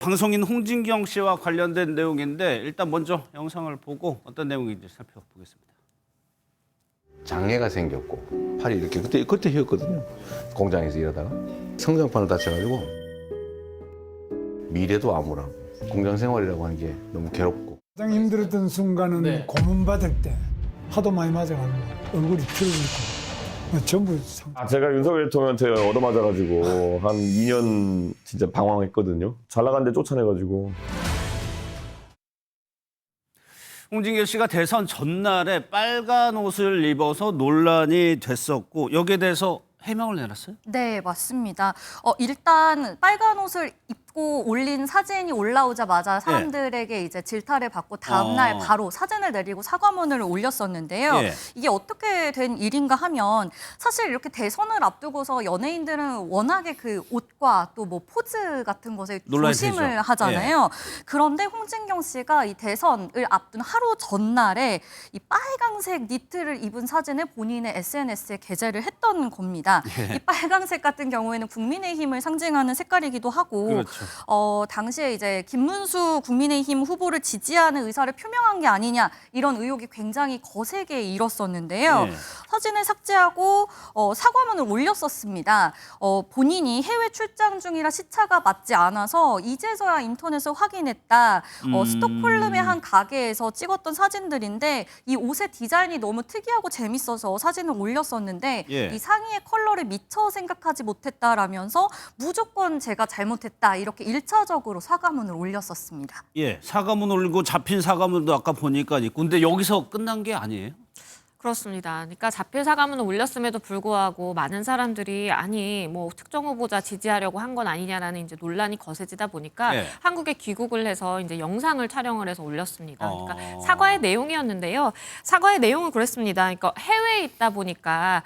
방송인 홍진경 씨와 관련된 내용인데 일단 먼저 영상을 보고 어떤 내용인지 살펴보겠습니다. 장애가 생겼고 팔이 이렇게 그때 휘었거든요. 공장에서 일하다가 성장판을 다쳐가지고 미래도 암울하고 공장 생활이라고 하는 게 너무 괴롭고 가장 힘들었던 순간은 고문 받을 때 하도 많이 맞아가지고 얼굴이 틀어지고 전부 제가 윤석열 대통령한테 얻어맞아가지고 한 2년 진짜 방황했거든요. 잘 나갔는데 쫓아내가지고. 홍진경 씨가 대선 전날에 빨간 옷을 입어서 논란이 됐었고 여기에 대해서 해명을 내놨어요? 네, 맞습니다. 일단 빨간 옷을 입고 올린 사진이 올라오자마자 사람들에게 이제 질타를 받고 다음날 바로 사진을 내리고 사과문을 올렸었는데요. 이게 어떻게 된 일인가 하면 사실 이렇게 대선을 앞두고서 연예인들은 워낙에 그 옷과 또 뭐 포즈 같은 것에 조심을 되죠. 하잖아요. 그런데 홍진경 씨가 이 대선을 앞둔 하루 전날에 이 빨강색 니트를 입은 사진을 본인의 SNS에 게재를 했던 겁니다. 이 빨강색 같은 경우에는 국민의힘을 상징하는 색깔이기도 하고 그렇죠. 당시에 이제 김문수 국민의힘 후보를 지지하는 의사를 표명한 게 아니냐 이런 의혹이 굉장히 거세게 일었었는데요. 사진을 삭제하고 사과문을 올렸었습니다. 본인이 해외 출장 중이라 시차가 맞지 않아서 이제서야 인터넷을 확인했다. 스톡홀름의 한 가게에서 찍었던 사진들인데 이 옷의 디자인이 너무 특이하고 재밌어서 사진을 올렸었는데 이 상의의 컬러를 미처 생각하지 못했다라면서 무조건 제가 잘못했다 이렇게 1차적으로 사과문을 올렸었습니다. 사과문 올리고 잡힌 사과문도 아까 보니까 있고 근데 여기서 끝난 게 아니에요? 그렇습니다. 그러니까 자필 사과문을 올렸음에도 불구하고 많은 사람들이 아니 뭐 특정 후보자 지지하려고 한 건 아니냐라는 이제 논란이 거세지다 보니까 한국에 귀국을 해서 이제 영상을 촬영을 해서 올렸습니다. 그러니까 사과의 내용이었는데요. 사과의 내용은 그랬습니다. 그러니까 해외에 있다 보니까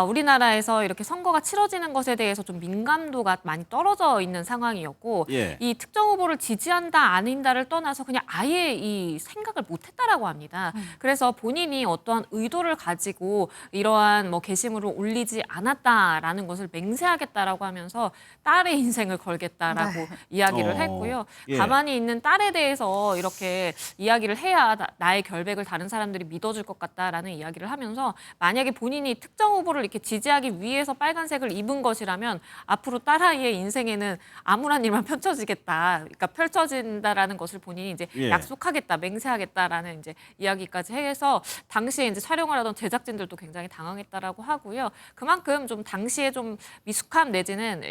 우리나라에서 이렇게 선거가 치러지는 것에 대해서 좀 민감도가 많이 떨어져 있는 상황이었고 이 특정 후보를 지지한다 아닌다를 떠나서 그냥 아예 이 생각을 못했다라고 합니다. 그래서 본인이 어떠한 의도를 가지고 이러한 뭐 게시물을 올리지 않았다라는 것을 맹세하겠다라고 하면서 딸의 인생을 걸겠다라고 이야기를 했고요. 가만히 있는 딸에 대해서 이렇게 이야기를 해야 나의 결백을 다른 사람들이 믿어줄 것 같다라는 이야기를 하면서 만약에 본인이 특정 후보를 이렇게 지지하기 위해서 빨간색을 입은 것이라면 앞으로 딸아이의 인생에는 암울한 일만 펼쳐지겠다. 그러니까 펼쳐진다라는 것을 본인이 이제 약속하겠다, 맹세하겠다라는 이제 이야기까지 해서 당시에 이제 촬영을 하던 제작진들도 굉장히 당황했다라고 하고요. 그만큼 좀 당시에 좀 미숙함 내지는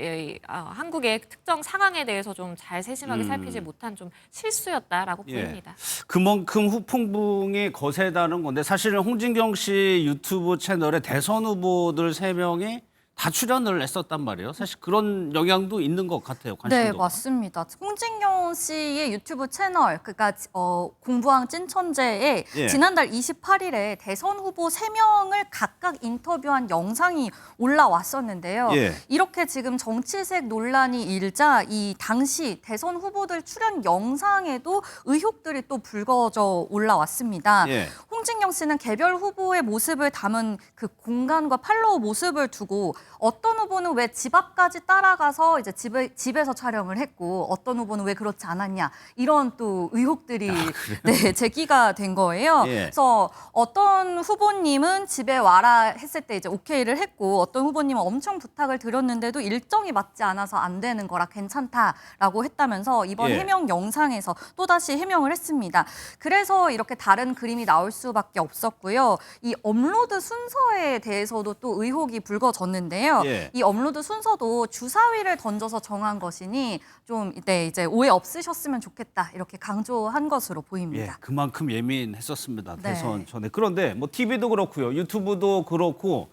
한국의 특정 상황에 대해서 좀 잘 세심하게 살피지 못한 좀 실수였다라고 보입니다. 그만큼 후폭풍이 거세다는 건데 사실은 홍진경 씨 유튜브 채널에 대선 후보들 3명이 다 출연을 했었단 말이에요. 사실 그런 영향도 있는 것 같아요. 관심도가. 네, 맞습니다. 홍진경 씨의 유튜브 채널, 그러니까 공부왕 찐천재에 지난달 28일에 대선 후보 3명을 각각 인터뷰한 영상이 올라왔었는데요. 이렇게 지금 정치색 논란이 일자 이 당시 대선 후보들 출연 영상에도 의혹들이 또 불거져 올라왔습니다. 홍진경 씨는 개별 후보의 모습을 담은 그 공간과 팔로워 모습을 두고 어떤 후보는 왜 집 앞까지 따라가서 이제 집에서 촬영을 했고 어떤 후보는 왜 그렇지 않았냐 이런 또 의혹들이 제기가 된 거예요. 그래서 어떤 후보님은 집에 와라 했을 때 이제 오케이를 했고 어떤 후보님은 엄청 부탁을 드렸는데도 일정이 맞지 않아서 안 되는 거라 괜찮다라고 했다면서 이번 해명 영상에서 또다시 해명을 했습니다. 그래서 이렇게 다른 그림이 나올 수밖에 없었고요. 이 업로드 순서에 대해서도 또 의혹이 불거졌는데요. 이 업로드 순서도 주사위를 던져서 정한 것이니 좀 이제 오해 없으셨으면 좋겠다 이렇게 강조한 것으로 보입니다. 그만큼 예민했었습니다. 대선 전에. 그런데 뭐 TV도 그렇고요. 유튜브도 그렇고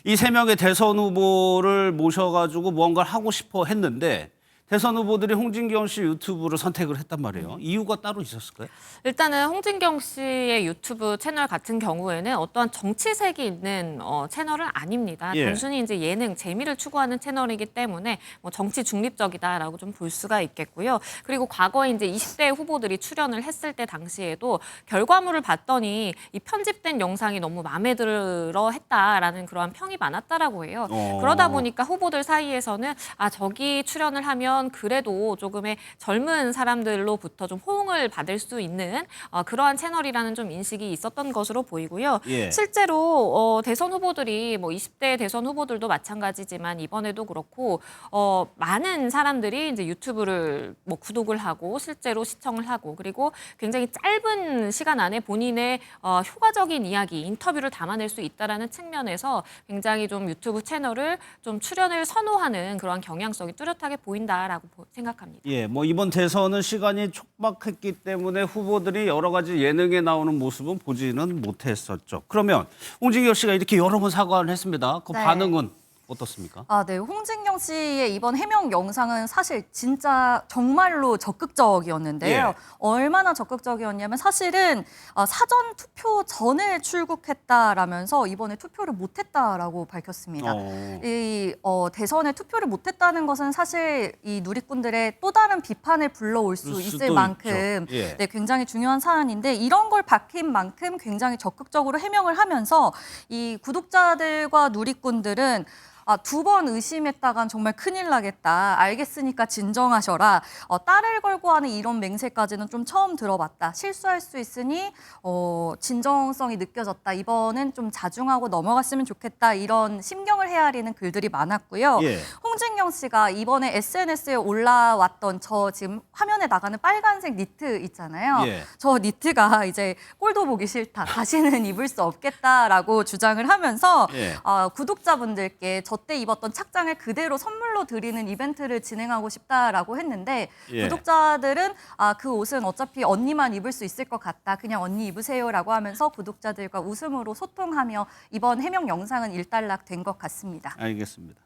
이 3명의 대선 후보를 모셔가지고 무언가를 하고 싶어 했는데 대선 후보들이 홍진경 씨 유튜브를 선택을 했단 말이에요. 이유가 따로 있었을까요? 일단은 홍진경 씨의 유튜브 채널 같은 경우에는 어떠한 정치색이 있는 채널은 아닙니다. 단순히 이제 예능, 재미를 추구하는 채널이기 때문에 뭐 정치 중립적이다라고 좀 볼 수가 있겠고요. 그리고 과거에 이제 20대 후보들이 출연을 했을 때 당시에도 결과물을 봤더니 이 편집된 영상이 너무 마음에 들어 했다라는 그러한 평이 많았다라고 해요. 그러다 보니까 후보들 사이에서는 저기 출연을 하면 하면 그래도 조금의 젊은 사람들로부터 좀 호응을 받을 수 있는 그러한 채널이라는 좀 인식이 있었던 것으로 보이고요. 예. 실제로 대선 후보들이 뭐 20대 대선 후보들도 마찬가지지만 이번에도 그렇고 많은 사람들이 이제 유튜브를 뭐 구독을 하고 실제로 시청을 하고 그리고 굉장히 짧은 시간 안에 본인의 효과적인 이야기, 인터뷰를 담아낼 수 있다라는 측면에서 굉장히 좀 유튜브 채널을 좀 출연을 선호하는 그러한 경향성이 뚜렷하게 보인다라고 생각합니다. 예, 뭐 이번 대선은 시간이 촉박했기 때문에 후보들이 여러 가지 예능에 나오는 모습은 보지는 못했었죠. 그러면 홍진경 씨가 이렇게 여러 번 사과를 했습니다. 그 네. 반응은 어떻습니까? 네. 홍진경 씨의 이번 해명 영상은 사실 진짜 정말로 적극적이었는데요. 예. 얼마나 적극적이었냐면 사실은 사전 투표 전에 출국했다라면서 이번에 투표를 못했다라고 밝혔습니다. 이 대선에 투표를 못했다는 것은 사실 이 누리꾼들의 또 다른 비판을 불러올 수 그럴 있을 수도 만큼 있죠. 예. 네, 굉장히 중요한 사안인데 이런 걸 밝힌 만큼 굉장히 적극적으로 해명을 하면서 이 구독자들과 누리꾼들은 2번 의심했다간 정말 큰일 나겠다. 알겠으니까 진정하셔라. 딸을 걸고 하는 이런 맹세까지는 좀 처음 들어봤다. 실수할 수 있으니 진정성이 느껴졌다. 이번엔 좀 자중하고 넘어갔으면 좋겠다. 이런 심경을 헤아리는 글들이 많았고요. 예. 홍진경 씨가 이번에 SNS에 올라왔던 저 지금 화면에 나가는 빨간색 니트 있잖아요. 예. 저 니트가 이제 꼴도 보기 싫다. 다시는 입을 수 없겠다라고 주장을 하면서 예. 구독자분들께 저 때 입었던 착장을 그대로 선물로 드리는 이벤트를 진행하고 싶다라고 했는데 예. 구독자들은 그 옷은 어차피 언니만 입을 수 있을 것 같다. 그냥 언니 입으세요라고 하면서 구독자들과 웃음으로 소통하며 이번 해명 영상은 일단락된 것 같습니다. 알겠습니다.